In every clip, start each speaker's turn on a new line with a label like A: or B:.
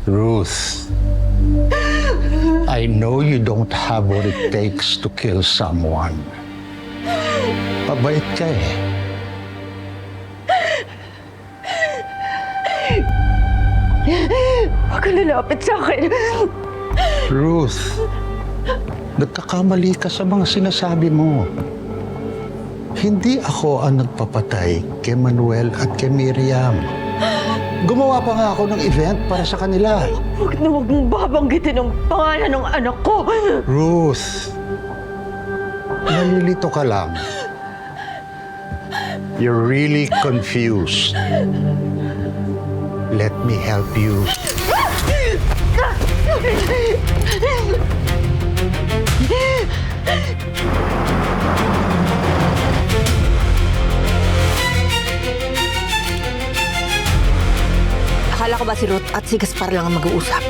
A: Ruth, I know you don't have what it takes to kill someone. Mabait ka eh.
B: Huwag ka lalapit sa akin.
A: Ruth, nagkakamali ka sa mga sinasabi mo. Hindi ako ang nagpapatay kay Manuel at kay Miriam. Gumawa pa nga ako ng event para sa kanila.
B: Huwag na huwag mong babanggitin ang pangalan ng anak ko.
A: Ruth, nalilito ka lang. You're really confused. Let me help you.
B: Akala ko ba si Ruth at si Gaspar lang ang mag-uusap?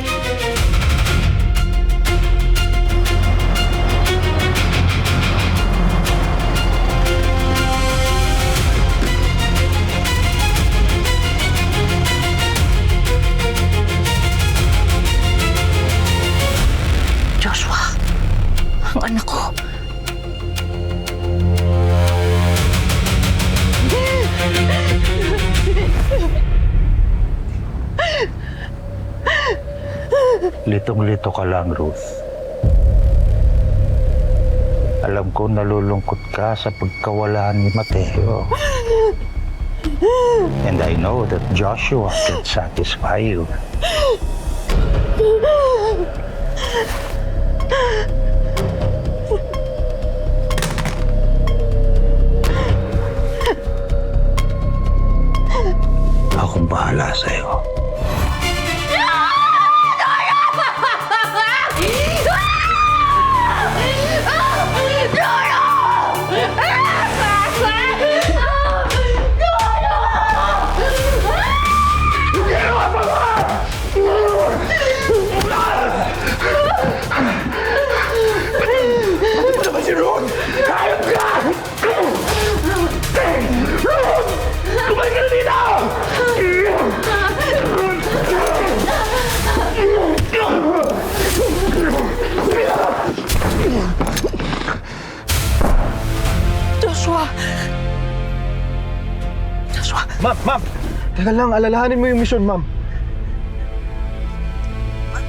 B: Joshua, ang anak ko.
A: Litong-lito ka lang, Ruth. Alam ko nalulungkot ka sa pagkawala ni Mateo. And I know that Joshua can satisfy you. Akong bahala sa'yo.
B: Joshua! Joshua!
C: Ma'am! Teka lang, alalahanin mo yung misyon, ma'am.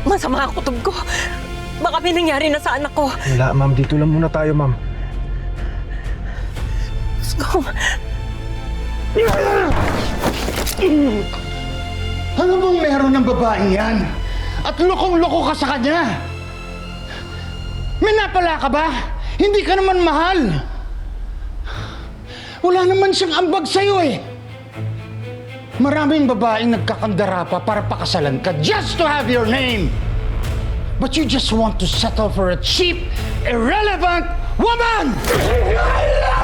B: Masama ang kutob ko. Baka may nangyari na sa anak ko.
C: Wala, ma'am. Dito lang muna tayo, ma'am.
B: Let's go.
A: Ano bang meron ng babaeng yan? At lukong-loko ka sa kanya? May napala ka ba? Hindi ka naman mahal. Wala naman siyang ambag sa'yo eh. Maraming babaeng nagkakandara pa para pakasalan ka just to have your name. But you just want to settle for a cheap, irrelevant woman! I love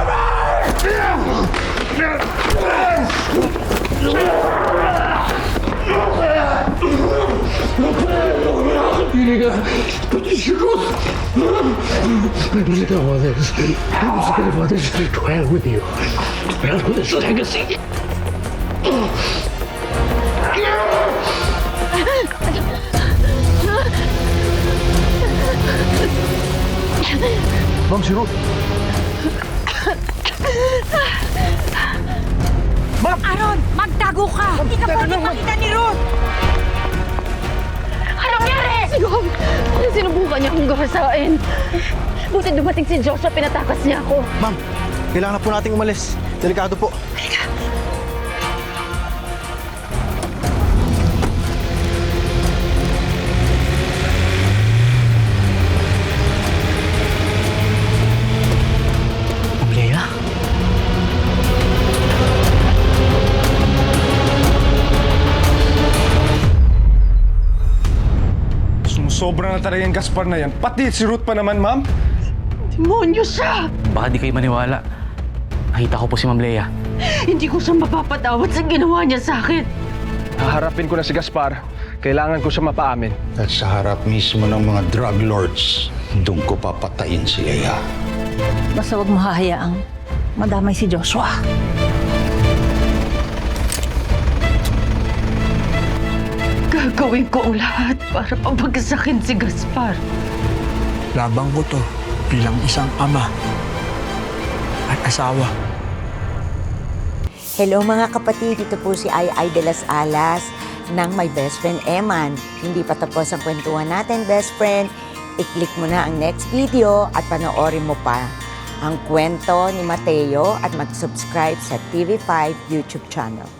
C: Ma'am, si Ruth.
B: Aaron! Magtago ka! Hindi ka pwede makita ni Ruth! Anong nangyari? Sigong! Sinubukan niya akong gahasain. Buti dumating si Joshua, pinatakas niya ako.
C: Ma'am, kailangan na po nating umalis. Delikado po. Sobra na talaga yung Gaspar na yan. Pati si Ruth pa naman, ma'am.
B: Demonyo siya!
D: Baka di kayo maniwala. Nakita ko po si Ma'am Lea.
B: Hindi ko siya mapapatawad sa ginawa niya sa akin.
C: Haharapin ko na si Gaspar. Kailangan ko siya mapaamin.
A: At sa harap mismo ng mga drug lords, doon ko papatayin si Lea.
E: Basta huwag mo hahayaang madamay si Joshua.
B: Gagawa Gagawin ko ang lahat para pabagsakin si Gaspar.
F: Labang ko to bilang isang ama at asawa.
G: Hello mga kapatid, ito po si Ay de las Alas ng My Best Friend Eman. Hindi pa tapos ang kwentuhan natin, best friend. I-click mo na ang next video at panoorin mo pa ang kwento ni Mateo at mag-subscribe sa TV5 YouTube channel.